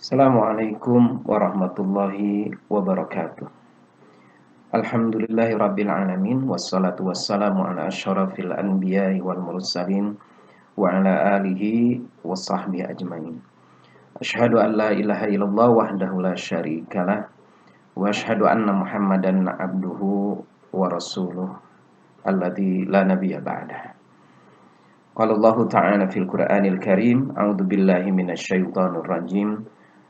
Assalamualaikum warahmatullahi wabarakatuh. Alhamdulillahi rabbil alamin. Wassalatu wassalamu ala asyrafil anbiya'i wal mursalin wa ala alihi wa sahbihi ajmain. Asyhadu an la ilaha illallah wahdahu la syarikalah wa asyhadu anna Muhammadan abduhu wa rasuluh alladzi la nabiyya ba'dah. Qala Allah ta'ala fil Qur'anil Karim, a'udzu billahi minasy syaithanir rajim.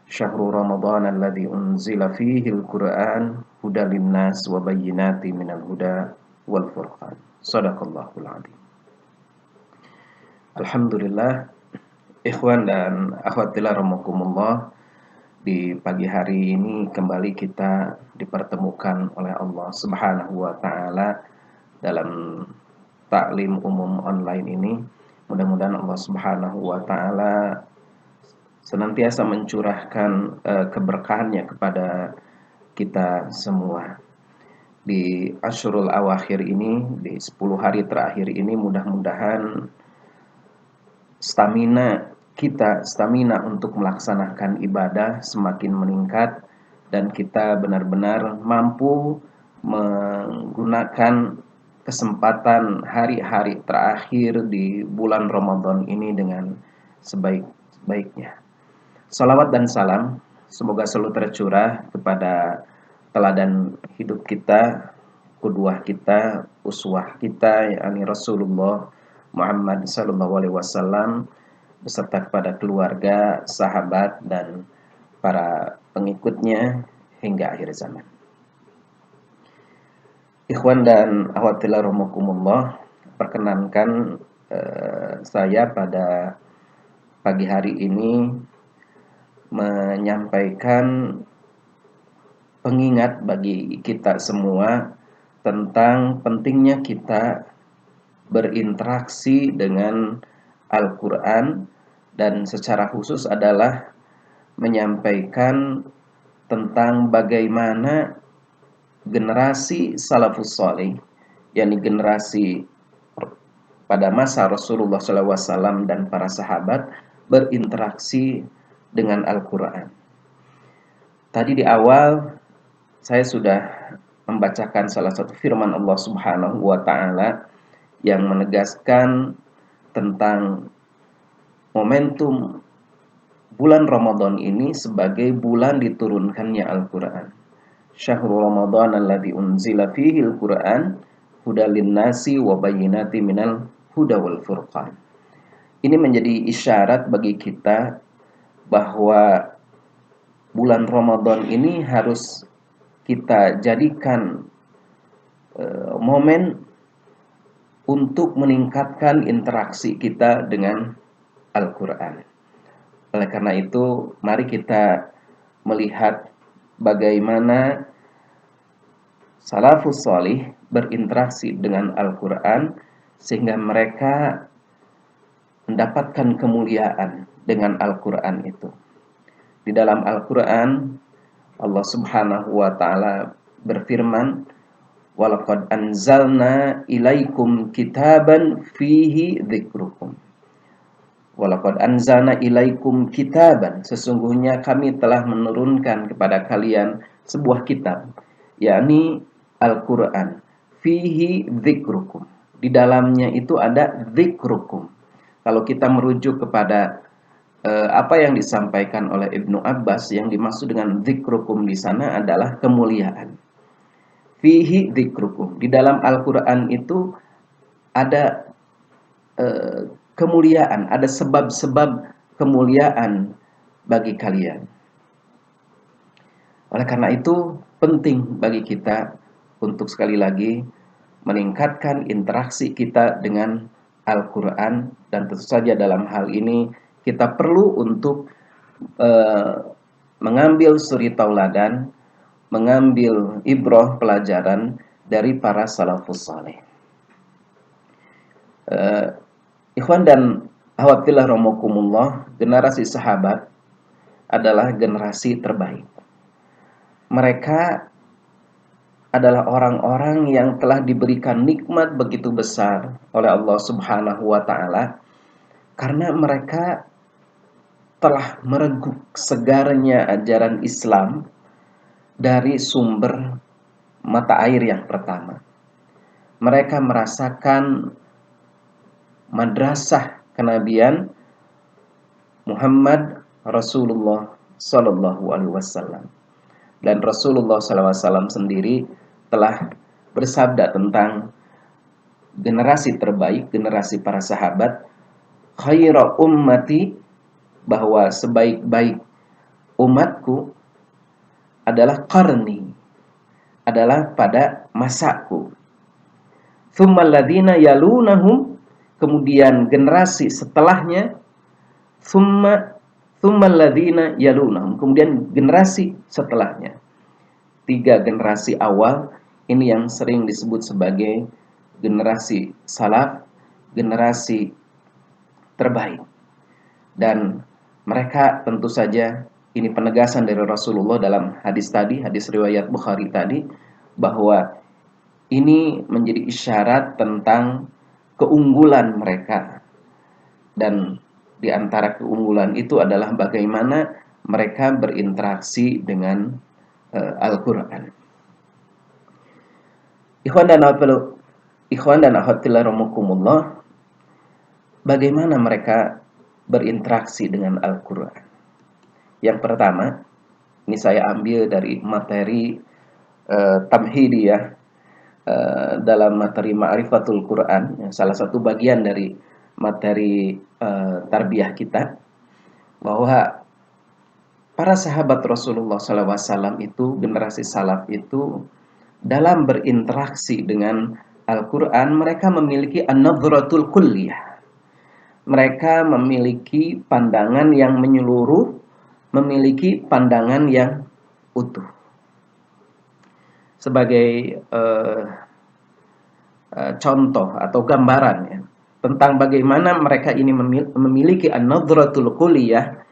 Syahrul Ramadan alladzi unzila fihi al-Qur'an hudal linnas wa bayyinatin minal huda wal furqan. Shadaqallahul adzim. Alhamdulillah, ikhwan dan akhwat fillah rahimakumullah, di pagi hari ini kembali kita dipertemukan oleh Allah Subhanahu wa taala dalam taklim umum online ini. Mudah-mudahan Allah Subhanahu wa taala senantiasa mencurahkan keberkahannya kepada kita semua. Di Asyurul Awakhir ini, di 10 hari terakhir ini, mudah-mudahan stamina untuk melaksanakan ibadah semakin meningkat dan kita benar-benar mampu menggunakan kesempatan hari-hari terakhir di bulan Ramadan ini dengan sebaik-baiknya. Salawat dan salam semoga selalu tercurah kepada teladan hidup kita, qudwah kita, uswah kita, yakni Rasulullah Muhammad sallallahu alaihi wasallam, beserta kepada keluarga, sahabat dan para pengikutnya hingga akhir zaman. Ikhwan dan akhwat fillah rahimakumullah, perkenankan saya pada pagi hari ini menyampaikan pengingat bagi kita semua tentang pentingnya kita berinteraksi dengan Al-Quran, dan secara khusus adalah menyampaikan tentang bagaimana generasi salafus salih, yakni generasi pada masa Rasulullah SAW dan para sahabat berinteraksi dengan Al-Quran. Tadi di awal saya sudah membacakan salah satu firman Allah Subhanahu wa taala yang menegaskan tentang momentum bulan Ramadan ini sebagai bulan diturunkannya Al-Quran. Syahrul Ramadan alladzi unzila fihi al-Quran hudal linnasi wa bayyinatin minal huda wal furqan. Ini menjadi isyarat bagi kita bahwa bulan Ramadan ini harus kita jadikan momen untuk meningkatkan interaksi kita dengan Al-Quran. Oleh karena itu, mari kita melihat bagaimana salafus salih berinteraksi dengan Al-Quran sehingga mereka mendapatkan kemuliaan dengan Al-Quran itu. Di dalam Al-Quran, Allah Subhanahu wa taala berfirman, "Walaqad anzalna ilaikum kitaban fihi dzikrukum." Walaqad anzalna ilaikum kitaban, sesungguhnya kami telah menurunkan kepada kalian sebuah kitab, yakni Al-Quran. Fihi dzikrukum, di dalamnya itu ada dzikrukum. Kalau kita merujuk kepada apa yang disampaikan oleh Ibnu Abbas, yang dimaksud dengan dzikrukum di sana adalah kemuliaan. Fihi dzikrukum, di dalam Al-Quran itu ada kemuliaan, ada sebab-sebab kemuliaan bagi kalian. Oleh karena itu penting bagi kita untuk sekali lagi meningkatkan interaksi kita dengan Al-Quran, dan tentu saja dalam hal ini kita perlu untuk mengambil suri tauladan, mengambil ibrah pelajaran dari para salafus saleh. Ikhwan dan akhwat fillah rahimakumullah, generasi sahabat adalah generasi terbaik. Mereka adalah orang-orang yang telah diberikan nikmat begitu besar oleh Allah Subhanahu wa taala karena mereka setelah mereguk segarnya ajaran Islam dari sumber mata air yang pertama. Mereka merasakan madrasah kenabian Muhammad Rasulullah Sallallahu Alaihi Wasallam, dan Rasulullah Sallallahu Alaihi Wasallam sendiri telah bersabda tentang generasi terbaik, generasi para sahabat, khaira ummati, bahwa sebaik-baik umatku adalah qarni, adalah pada masaku. Tsummal ladzina yalunahum, kemudian generasi setelahnya, tsummal ladzina yalunahum, kemudian generasi setelahnya. 3 generasi awal ini yang sering disebut sebagai generasi salaf, generasi terbaik. Dan mereka tentu saja, ini penegasan dari Rasulullah dalam hadis tadi, hadis riwayat Bukhari tadi, bahwa ini menjadi isyarat tentang keunggulan mereka. Dan di antara keunggulan itu adalah bagaimana mereka berinteraksi dengan Al-Quran. Ikhwan dan akhwat fillah rahimakumullah, bagaimana mereka berinteraksi dengan Al-Quran? Yang pertama, ini saya ambil dari materi tamhidiyah dalam materi Ma'rifatul Quran, salah satu bagian dari materi tarbiyah kita, bahwa para sahabat Rasulullah SAW itu, generasi salaf itu, dalam berinteraksi dengan Al-Quran, mereka memiliki an-nadhratul kulliyah. Mereka memiliki pandangan yang menyeluruh, memiliki pandangan yang utuh. Sebagai contoh atau gambaran ya, tentang bagaimana mereka ini memiliki an-nadhratul kulliyah,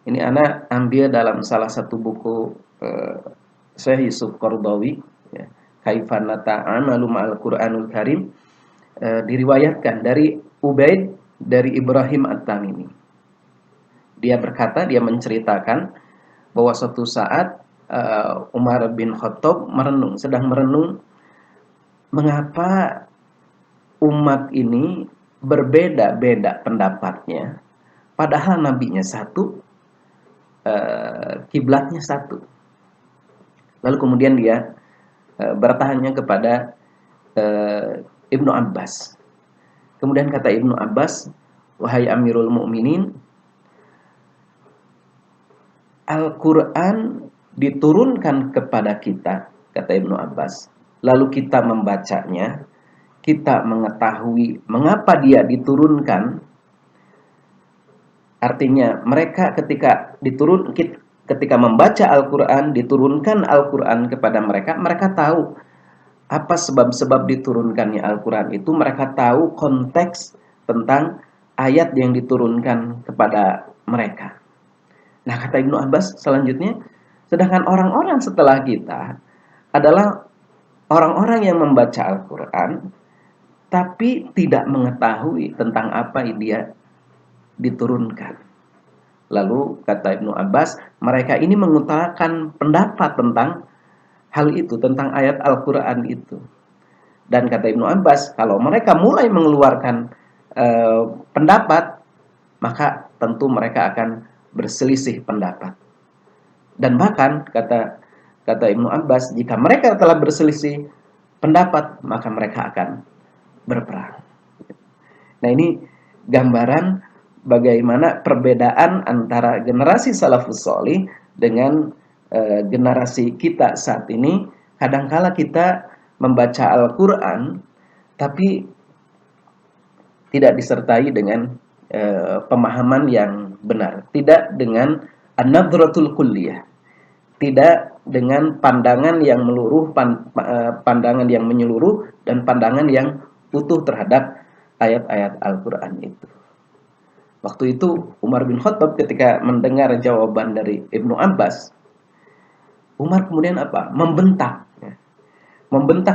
ini ana ambil dalam salah satu buku Syekh Yusuf Qaradawi, ya, Kaifa Nata'amalu Ma'al Qur'anul Karim, diriwayatkan dari Ubaid, dari Ibrahim At-Tamimi. Dia berkata, dia menceritakan bahwa suatu saat Umar bin Khattab sedang merenung mengapa umat ini berbeda-beda pendapatnya, padahal nabinya satu, kiblatnya satu. Lalu kemudian dia bertanya kepada Ibnu Abbas. Kemudian kata Ibnu Abbas, wahai Amirul Mukminin, Al-Quran diturunkan kepada kita, kata Ibnu Abbas, lalu kita membacanya, kita mengetahui mengapa dia diturunkan. Artinya mereka ketika membaca Al-Quran, diturunkan Al-Quran kepada mereka, mereka tahu apa sebab-sebab diturunkannya Al-Quran itu, mereka tahu konteks tentang ayat yang diturunkan kepada mereka. Nah, kata Ibnu Abbas selanjutnya, sedangkan orang-orang setelah kita adalah orang-orang yang membaca Al-Quran tapi tidak mengetahui tentang apa dia diturunkan. Lalu kata Ibnu Abbas, mereka ini mengutarakan pendapat tentang hal itu, tentang ayat Al-Quran itu. Dan kata Ibnu Abbas, kalau mereka mulai mengeluarkan pendapat, maka tentu mereka akan berselisih pendapat. Dan bahkan kata Ibnu Abbas, jika mereka telah berselisih pendapat, maka mereka akan berperang. Nah, ini gambaran bagaimana perbedaan antara generasi salafus sholih dengan generasi kita saat ini. Kadangkala kita membaca Al-Quran tapi tidak disertai dengan pemahaman yang benar, tidak dengan an-nadhratul kulliyah, tidak dengan pandangan yang pandangan yang menyeluruh dan pandangan yang utuh terhadap ayat-ayat Al-Quran itu. Waktu itu Umar bin Khattab ketika mendengar jawaban dari Ibnu Abbas, Umar kemudian apa? Membentak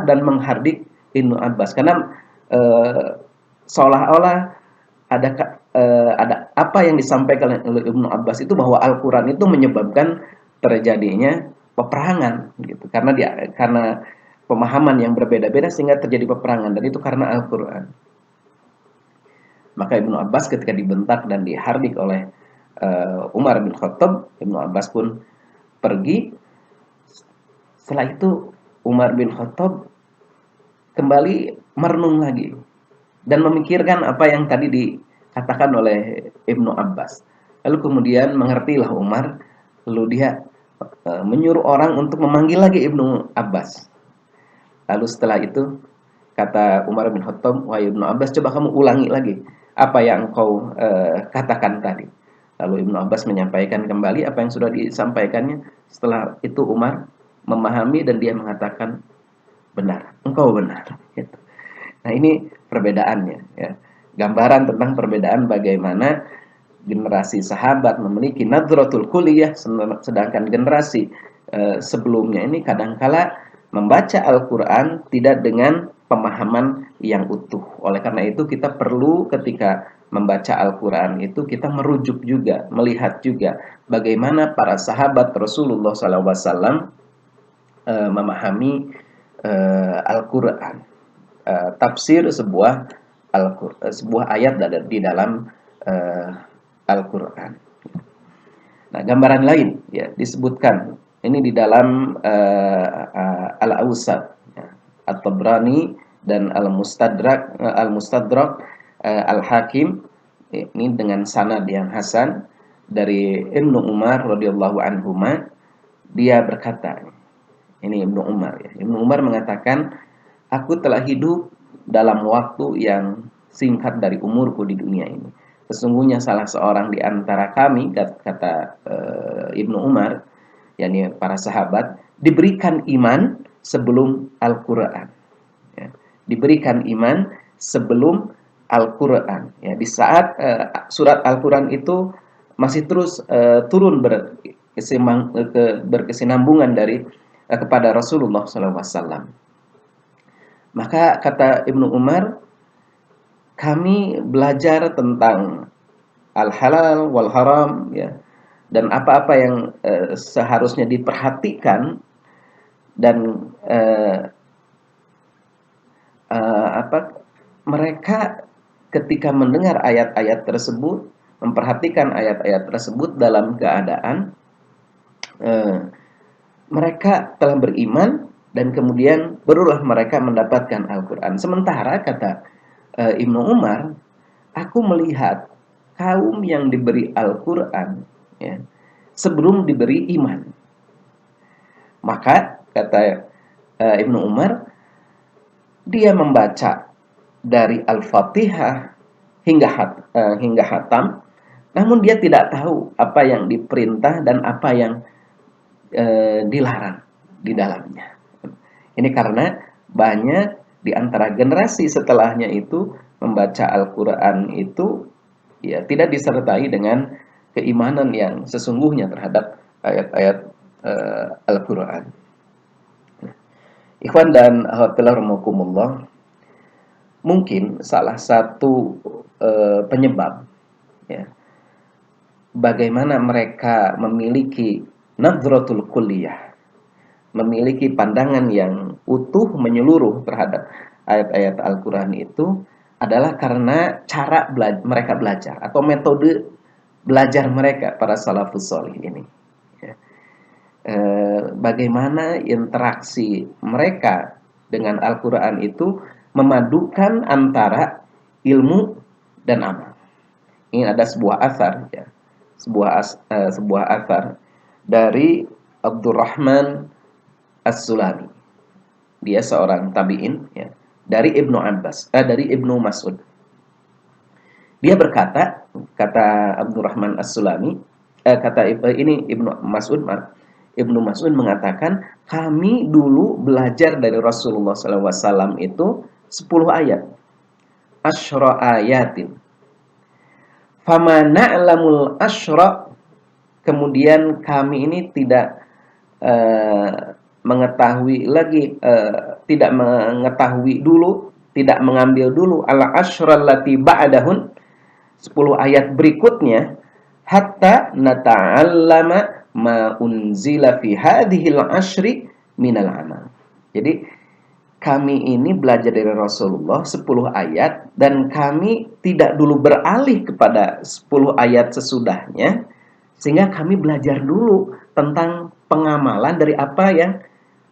dan menghardik Ibnu Abbas, karena seolah-olah ada apa yang disampaikan oleh Ibnu Abbas itu bahwa Al-Quran itu menyebabkan terjadinya peperangan gitu, karena pemahaman yang berbeda-beda sehingga terjadi peperangan, dan itu karena Al-Quran. Maka Ibnu Abbas ketika dibentak dan dihardik oleh Umar bin Khattab, Ibnu Abbas pun pergi. Setelah itu Umar bin Khattab kembali merenung lagi dan memikirkan apa yang tadi dikatakan oleh Ibnu Abbas. Lalu kemudian mengertilah Umar, lalu dia menyuruh orang untuk memanggil lagi Ibnu Abbas. Lalu setelah itu kata Umar bin Khattab, "Wahai Ibnu Abbas, coba kamu ulangi lagi apa yang kau katakan tadi." Lalu Ibnu Abbas menyampaikan kembali apa yang sudah disampaikannya. Setelah itu Umar memahami dan dia mengatakan, "Benar, engkau benar." Gitu. Nah, ini perbedaannya ya. Gambaran tentang perbedaan bagaimana generasi sahabat memiliki nadratul kulliyah, sedangkan generasi sebelumnya ini kadangkala membaca Al-Quran tidak dengan pemahaman yang utuh. Oleh karena itu kita perlu ketika membaca Al-Quran itu kita merujuk juga, melihat juga bagaimana para sahabat Rasulullah SAW memahami Al-Quran. Tafsir sebuah ayat di dalam Al-Quran. Nah, gambaran lain ya disebutkan ini di dalam Al-Awsat, ya, At-Tabrani dan Al-Mustadrak Al-Hakim, ini dengan sanad yang hasan dari Ibnu Umar radhiyallahu anhuma. Dia berkata, ini Ibnu Umar ya. Ibnu Umar mengatakan, "Aku telah hidup dalam waktu yang singkat dari umurku di dunia ini. Sesungguhnya salah seorang di antara kami," kata Ibnu Umar, yakni para sahabat, "diberikan iman sebelum Al-Quran." Ya, diberikan iman sebelum Al-Quran. Ya, di saat surat Al-Quran itu masih terus turun berkesinambungan dari kepada Rasulullah SAW. Maka kata Ibnu Umar, kami belajar tentang al-halal wal haram ya, dan apa-apa yang seharusnya diperhatikan dan mereka ketika mendengar ayat-ayat tersebut, memperhatikan ayat-ayat tersebut dalam keadaan mereka telah beriman dan kemudian barulah mereka mendapatkan Al-Quran. Sementara kata Ibnu Umar, aku melihat kaum yang diberi Al-Quran ya, sebelum diberi iman. Maka kata Ibnu Umar, dia membaca dari Al-Fatihah hingga hatam, namun dia tidak tahu apa yang diperintah dan apa yang dilarang di dalamnya. Ini karena banyak di antara generasi setelahnya itu membaca Al-Quran itu ya tidak disertai dengan keimanan yang sesungguhnya terhadap ayat-ayat Al-Quran. Ikhwan dan akhwat rahimakumullah, mungkin salah satu penyebab ya, bagaimana mereka memiliki nadratul kulliyah, memiliki pandangan yang utuh menyeluruh terhadap ayat-ayat Al-Quran itu adalah karena cara mereka belajar atau metode belajar mereka para salafus sholih ini. Ya. Bagaimana interaksi mereka dengan Al-Quran itu memadukan antara ilmu dan amal. Ini ada sebuah asar, ya, sebuah asar dari Abdurrahman As-Sulami. Dia seorang tabi'in ya, dari dari Ibnu Mas'ud. Dia berkata, kata Abdurrahman As-Sulami, ini Ibnu Mas'ud mengatakan, kami dulu belajar dari Rasulullah SAW itu 10 ayat. Asyra ayatin. Fama na'lamul asyra. Kemudian kami ini tidak mengetahui lagi, tidak mengetahui dulu, tidak mengambil dulu ala asyral lati ba'dahun, 10 ayat berikutnya, hatta nata'allama ma unzila fi hadhil ashri minal amal. Jadi kami ini belajar dari Rasulullah 10 ayat, dan kami tidak dulu beralih kepada 10 ayat sesudahnya, sehingga kami belajar dulu tentang pengamalan dari apa yang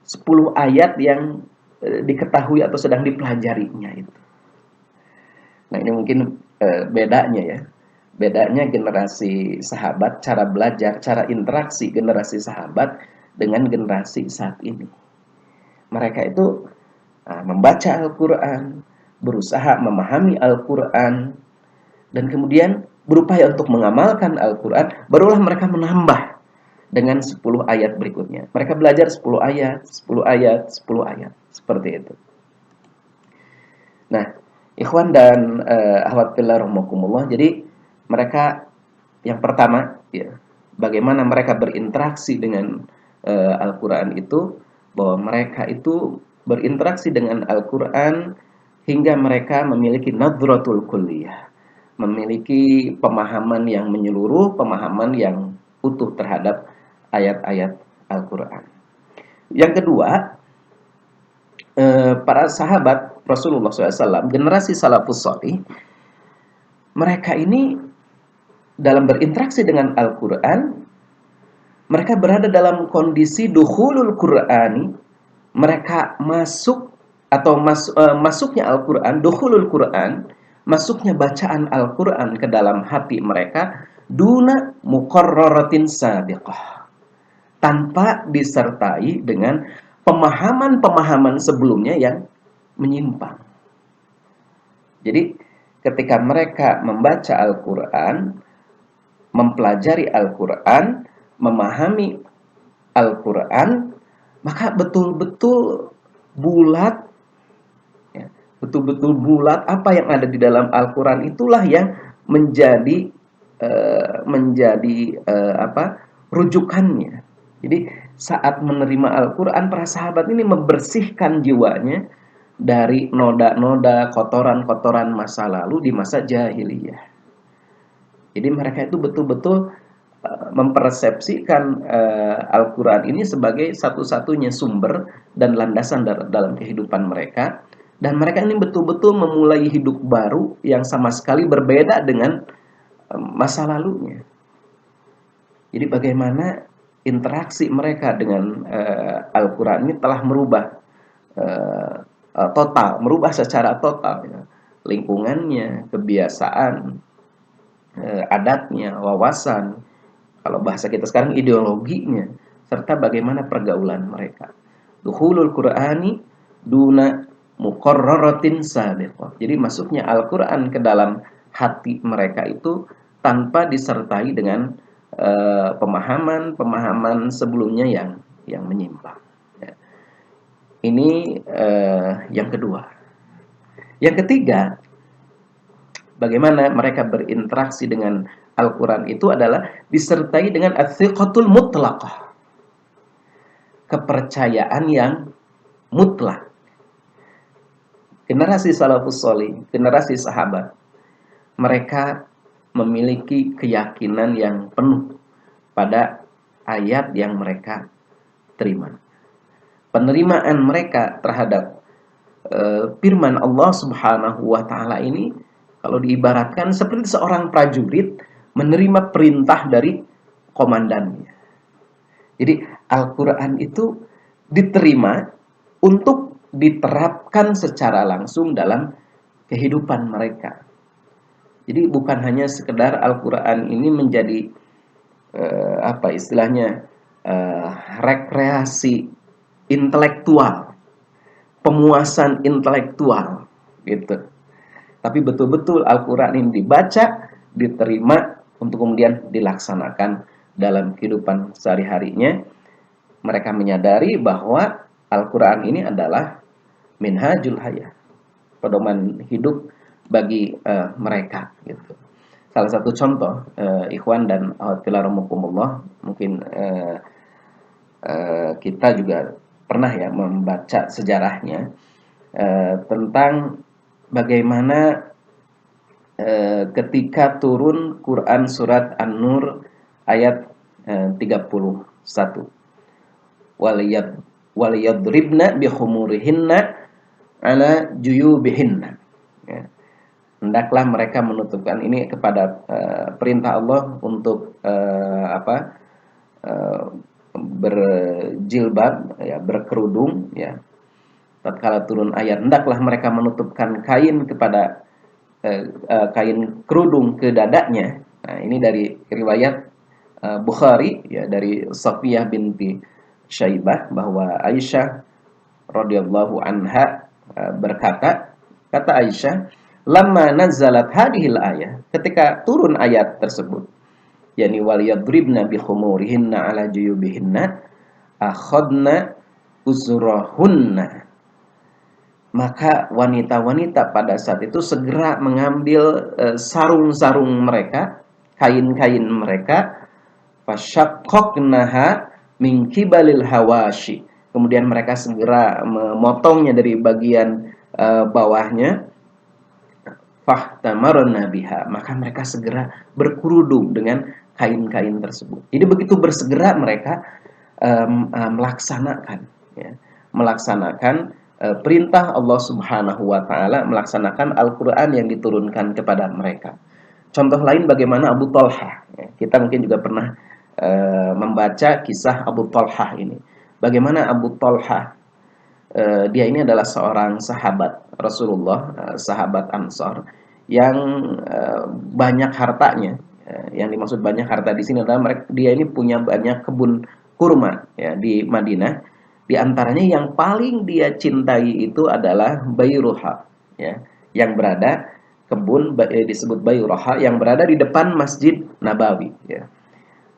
10 ayat yang diketahui atau sedang dipelajarinya itu. Nah, ini mungkin bedanya ya. Bedanya generasi sahabat, cara belajar, cara interaksi generasi sahabat dengan generasi saat ini. Mereka itu membaca Al-Quran, berusaha memahami Al-Quran, dan kemudian berupaya untuk mengamalkan Al-Quran, barulah mereka menambah dengan 10 ayat berikutnya. Mereka belajar 10 ayat, 10 ayat, 10 ayat. Seperti itu. Nah, ikhwan dan akhwat fillah rahimakumullah, jadi mereka yang pertama, ya, bagaimana mereka berinteraksi dengan Al-Quran itu, bahwa mereka itu berinteraksi dengan Al-Quran hingga mereka memiliki nadratul kulliyah, memiliki pemahaman yang menyeluruh, pemahaman yang utuh terhadap ayat-ayat Al-Quran. Yang kedua, para sahabat Rasulullah SAW, generasi salafus salih, mereka ini dalam berinteraksi dengan Al-Quran, mereka berada dalam kondisi dukhulul Qur'ani, mereka masuk atau masuknya Al-Quran, dukhulul Quran, masuknya bacaan Al-Quran ke dalam hati mereka, duna muqarraratin sabiqah, tanpa disertai dengan pemahaman-pemahaman sebelumnya yang menyimpang. Jadi ketika mereka membaca Al-Quran, mempelajari Al-Quran, memahami Al-Quran, maka betul-betul bulat, ya, betul-betul bulat apa yang ada di dalam Al-Quran itulah yang menjadi rujukannya. Jadi saat menerima Al-Quran, para sahabat ini membersihkan jiwanya dari noda-noda, kotoran-kotoran masa lalu di masa jahiliyah. Jadi mereka itu betul-betul mempersepsikan Al-Quran ini sebagai satu-satunya sumber dan landasan dalam kehidupan mereka. Dan mereka ini betul-betul memulai hidup baru yang sama sekali berbeda dengan masa lalunya. Jadi bagaimana interaksi mereka dengan Al-Quran ini telah merubah total, merubah secara total ya, lingkungannya, kebiasaan, adatnya, wawasan, kalau bahasa kita sekarang ideologinya, serta bagaimana pergaulan mereka. Dukhulul Qur'ani duna muqarraratin sabiqah. Jadi masuknya Al-Quran ke dalam hati mereka itu tanpa disertai dengan pemahaman-pemahaman sebelumnya yang menyimpang. Ya. Ini yang kedua. Yang ketiga, bagaimana mereka berinteraksi dengan Al-Quran itu adalah disertai dengan ats-tsiqatul mutlaqah, kepercayaan yang mutlak. Generasi salafus sholih, generasi sahabat, mereka memiliki keyakinan yang penuh pada ayat yang mereka terima. Penerimaan mereka terhadap firman Allah Subhanahu wa taala ini kalau diibaratkan seperti seorang prajurit menerima perintah dari komandannya. Jadi Al-Quran itu diterima untuk diterapkan secara langsung dalam kehidupan mereka. Jadi bukan hanya sekedar Al-Quran ini menjadi rekreasi intelektual, pemuasan intelektual gitu. Tapi betul-betul Al-Quran ini dibaca, diterima untuk kemudian dilaksanakan dalam kehidupan sehari-harinya. Mereka menyadari bahwa Al-Quran ini adalah minhajul hayah, pedoman hidup bagi mereka gitu. Salah satu contoh, ikhwan dan akhwat mungkin kita juga pernah ya membaca sejarahnya tentang bagaimana ketika turun Quran surat An-Nur ayat 31. Waliyadribna bikhumurihinna ala juyubihinna. Ya. Hendaklah mereka menutupkan ini kepada perintah Allah untuk berjilbab, ya, berkerudung, ya. Tatkala turun ayat, hendaklah mereka menutupkan kain kepada kain kerudung ke dadanya. Nah, ini dari riwayat Bukhari, ya, dari Safiyah binti Syaibah, bahwa Aisyah radhiyallahu anha berkata, kata Aisyah, lamma nazalat hadhil ayah, ketika turun ayat tersebut, yakni waliyadribna bi khumurihinna ala juyubihinna akhadna uzrahunna, maka wanita-wanita pada saat itu segera mengambil sarung-sarung mereka, kain-kain mereka, fasyaqqaqnaha min kibalil hawashi, kemudian mereka segera memotongnya dari bagian bawahnya, fahtamarna biha, maka mereka segera berkerudung dengan kain-kain tersebut. Jadi begitu bersegera mereka melaksanakan, ya, melaksanakan perintah Allah Subhanahu wa taala, melaksanakan Al-Qur'an yang diturunkan kepada mereka. Contoh lain bagaimana Abu Thalhah, ya, kita mungkin juga pernah membaca kisah Abu Thalhah ini. Bagaimana Abu Thalhah, dia ini adalah seorang sahabat Rasulullah, sahabat Ansor yang banyak hartanya. Yang dimaksud banyak harta di sini adalah dia ini punya banyak kebun kurma, ya, di Madinah. Di antaranya yang paling dia cintai itu adalah Bayruha, ya, yang berada kebun disebut Bayruha yang berada di depan Masjid Nabawi, ya.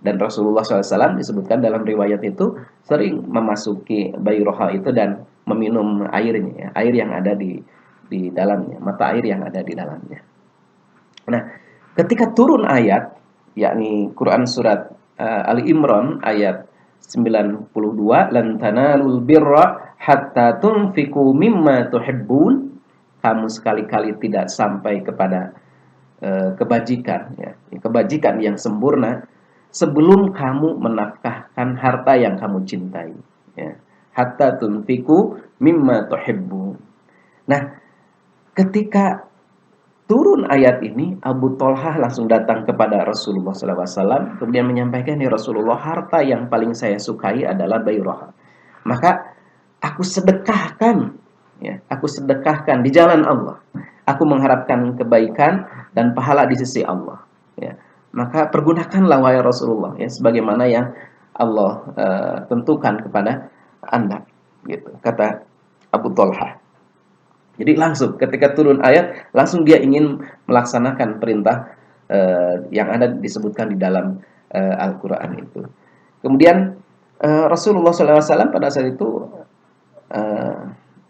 Dan Rasulullah SAW disebutkan dalam riwayat itu sering memasuki Bayruha itu dan meminum airnya, ya, air yang ada di dalamnya, mata air yang ada di dalamnya. Nah, ketika turun ayat, yakni Quran surat Ali Imran ayat 92, lan tanalul birra hatta tunfiqu mimma tuhibbun, kamu sekali-kali tidak sampai kepada kebajikan, ya, kebajikan yang sempurna sebelum kamu menafkahkan harta yang kamu cintai, ya. Hatta tunfiqu mimma tuhibbun. Nah, ketika turun ayat ini, Abu Thalhah langsung datang kepada Rasulullah SAW, kemudian menyampaikan, ya Rasulullah, harta yang paling saya sukai adalah Bayruha. Maka aku sedekahkan, ya, aku sedekahkan di jalan Allah. Aku mengharapkan kebaikan dan pahala di sisi Allah, ya. Maka pergunakanlah wahai Rasulullah, ya, sebagaimana yang Allah tentukan kepada Anda, gitu, kata Abu Thalhah. Jadi langsung ketika turun ayat, langsung dia ingin melaksanakan perintah yang ada disebutkan di dalam Al-Quran itu. Kemudian Rasulullah SAW pada saat itu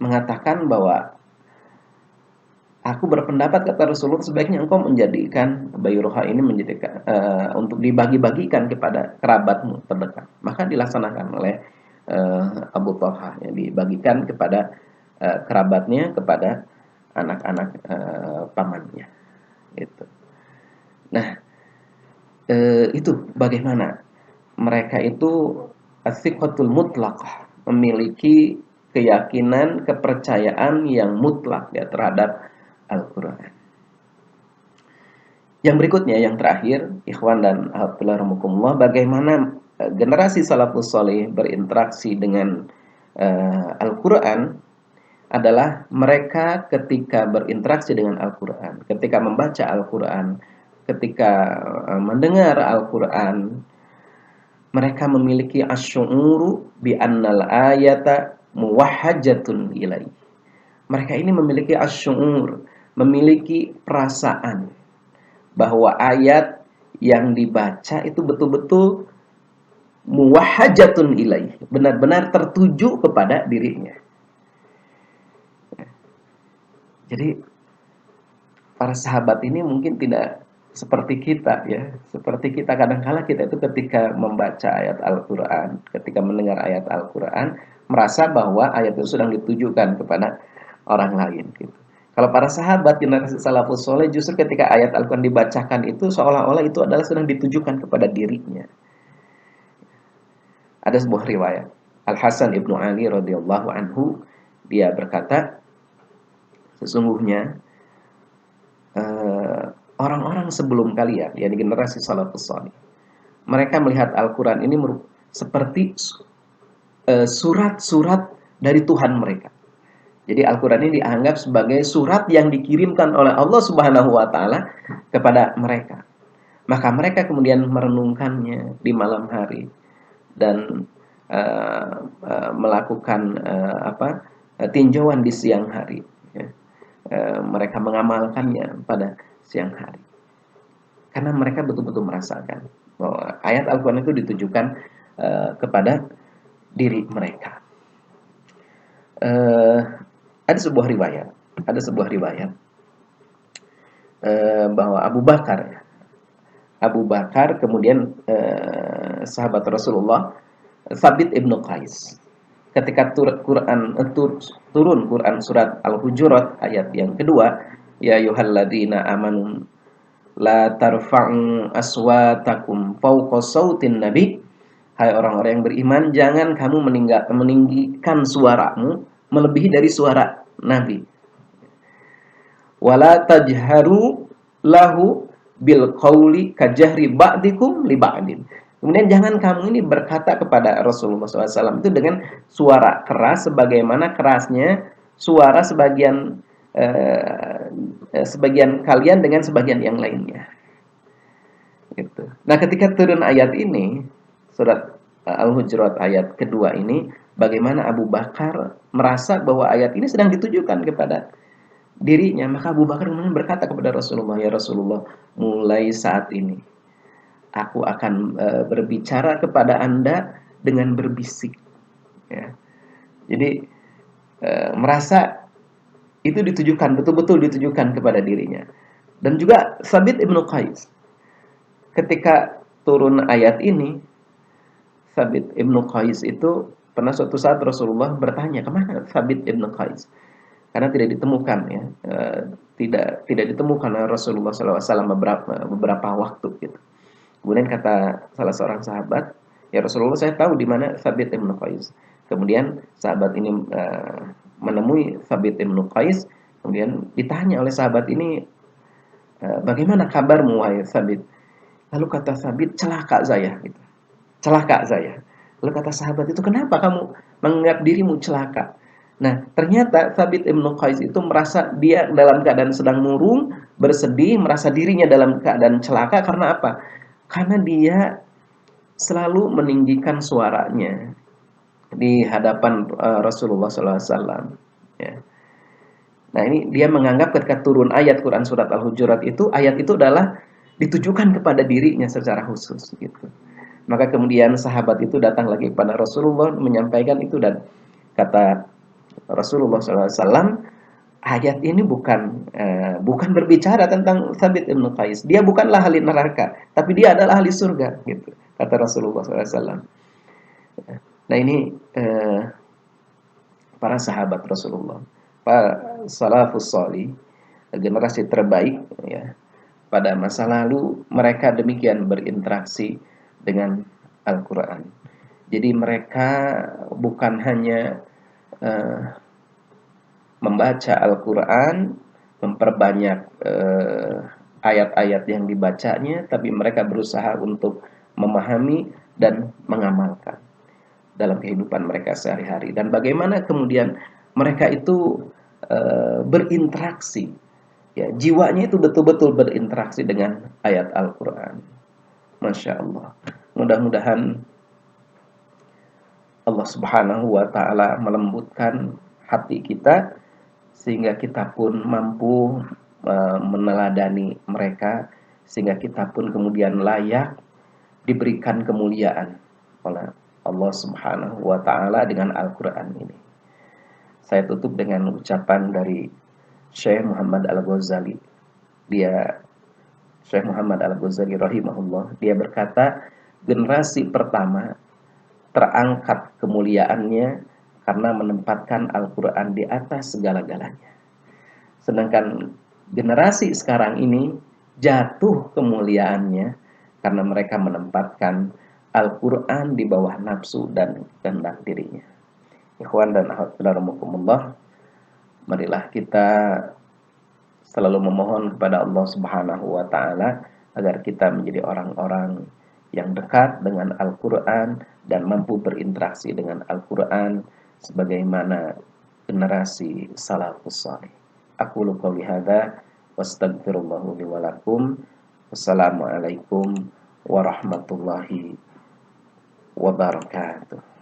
mengatakan bahwa aku berpendapat, kata Rasulullah, sebaiknya engkau menjadikan Bayruha ini menjadikan untuk dibagi-bagikan kepada kerabatmu terdekat. Maka dilaksanakan oleh Abu Thalhah, ya, dibagikan kepada kerabatnya, kepada anak-anak pamannya, gitu. Nah, itu bagaimana mereka itu as-siqatul mutlaqah, memiliki keyakinan, kepercayaan yang mutlak, ya, terhadap Al-Quran. Yang berikutnya, yang terakhir, ikhwan dan alhamdulillah, bagaimana generasi salafus saleh berinteraksi dengan Al-Quran adalah mereka ketika berinteraksi dengan Al-Quran, ketika membaca Al-Quran, ketika mendengar Al-Quran, mereka memiliki asy'uru bi annal ayata muwahhajatun ilaihi. Mereka ini memiliki asy'ur, memiliki perasaan bahwa ayat yang dibaca itu betul-betul muwahhajatun ilaihi, benar-benar tertuju kepada dirinya. Jadi para sahabat ini mungkin tidak seperti kita, ya. Seperti kita, kadang-kala kita itu ketika membaca ayat Al-Quran, ketika mendengar ayat Al-Quran, merasa bahwa ayat itu sedang ditujukan kepada orang lain, gitu. Kalau para sahabat generasi salafus soleh justru ketika ayat Al-Quran dibacakan itu seolah-olah itu adalah sedang ditujukan kepada dirinya. Ada sebuah riwayat Al-Hasan ibnu Ali radhiyallahu anhu, dia berkata, sesungguhnya orang-orang sebelum kalian, yakni generasi salafus salih, mereka melihat Al-Quran ini seperti surat-surat dari Tuhan mereka. Jadi Al-Quran ini dianggap sebagai surat yang dikirimkan oleh Allah Subhanahu wa Ta'ala kepada mereka. Maka mereka kemudian merenungkannya di malam hari dan melakukan tinjauan di siang hari. Ya. Mereka mengamalkannya pada siang hari. Karena mereka betul-betul merasakan bahwa ayat Al-Quran itu ditujukan kepada diri mereka. Ada sebuah riwayat bahwa Abu Bakar kemudian sahabat Rasulullah Thabit ibnu Qais, ketika turun Quran surat Al-Hujurat ayat yang kedua, ya ayyuhalladzina amanu la tarfa'u aswatakum fawqa sautin nabi, hai orang-orang yang beriman, jangan kamu meninggikan suaramu melebihi dari suara Nabi. Wala tajharu lahu bil qauli kajahri ba'dikum li ba'din. Kemudian jangan kamu ini berkata kepada Rasulullah SAW itu dengan suara keras sebagaimana kerasnya suara sebagian kalian dengan sebagian yang lainnya. Gitu. Nah, ketika turun ayat ini, surat Al-Hujurat ayat kedua ini, bagaimana Abu Bakar merasa bahwa ayat ini sedang ditujukan kepada dirinya. Maka Abu Bakar kemudian berkata kepada Rasulullah, ya Rasulullah, mulai saat ini aku akan berbicara kepada Anda dengan berbisik. Ya. Jadi merasa itu ditujukan, betul-betul ditujukan kepada dirinya. Dan juga Thabit ibnu Qais, ketika turun ayat ini, Thabit ibnu Qais itu pernah suatu saat Rasulullah bertanya, kemana Thabit ibnu Qais? Karena tidak ditemukan, ya, tidak ditemukan oleh Rasulullah SAW beberapa waktu. Gitu. Kemudian kata salah seorang sahabat, ya Rasulullah, saya tahu di mana Thabit ibnu Qais. Kemudian sahabat ini menemui Thabit ibnu Qais, kemudian ditanya oleh sahabat ini, bagaimana kabarmu wahai Thabit? Lalu kata Thabit, celaka saya. Gitu. Celaka saya. Lalu kata sahabat itu, kenapa kamu menganggap dirimu celaka? Nah, ternyata Thabit ibnu Qais itu merasa dia dalam keadaan sedang murung, bersedih, merasa dirinya dalam keadaan celaka. Karena apa? Karena dia selalu meninggikan suaranya di hadapan Rasulullah SAW. Ya. Nah, ini dia menganggap ketika turun ayat Quran surat Al-Hujurat itu, ayat itu adalah ditujukan kepada dirinya secara khusus. Gitu. Maka kemudian sahabat itu datang lagi kepada Rasulullah menyampaikan itu, dan kata Rasulullah SAW, ayat ini bukan berbicara tentang Thabit ibnu Qais. Dia bukanlah ahli neraka, tapi dia adalah ahli surga. Gitu, kata Rasulullah SAW. Nah, ini para sahabat Rasulullah, para salafus salih, generasi terbaik, ya, pada masa lalu, mereka demikian berinteraksi dengan Al-Quran. Jadi mereka bukan hanya membaca Al-Quran, memperbanyak ayat-ayat yang dibacanya, tapi mereka berusaha untuk memahami dan mengamalkan dalam kehidupan mereka sehari-hari. Dan bagaimana kemudian mereka itu berinteraksi, ya, jiwanya itu betul-betul berinteraksi dengan ayat Al-Quran. Masya Allah. Mudah-mudahan Allah Subhanahu wa Ta'ala melembutkan hati kita sehingga kita pun mampu meneladani mereka, sehingga kita pun kemudian layak diberikan kemuliaan oleh Allah Subhanahu wa Ta'ala dengan Al-Quran ini. Saya tutup dengan ucapan dari Syekh Muhammad Al-Ghazali. Syekh Muhammad Al-Ghazali rahimahullah, dia berkata, generasi pertama terangkat kemuliaannya karena menempatkan Al-Quran di atas segala-galanya. Sedangkan generasi sekarang ini jatuh kemuliaannya karena mereka menempatkan Al-Quran di bawah nafsu dan kehendak dirinya. Ikhwan dan akhwat fillah, marilah kita selalu memohon kepada Allah Subhanahu wa taala agar kita menjadi orang-orang yang dekat dengan Al-Qur'an dan mampu berinteraksi dengan Al-Qur'an sebagaimana generasi salafus saleh. Aqulu qouli hadza wastaghfirullahu li wa lakum. Wassalamualaikum warahmatullahi wabarakatuh.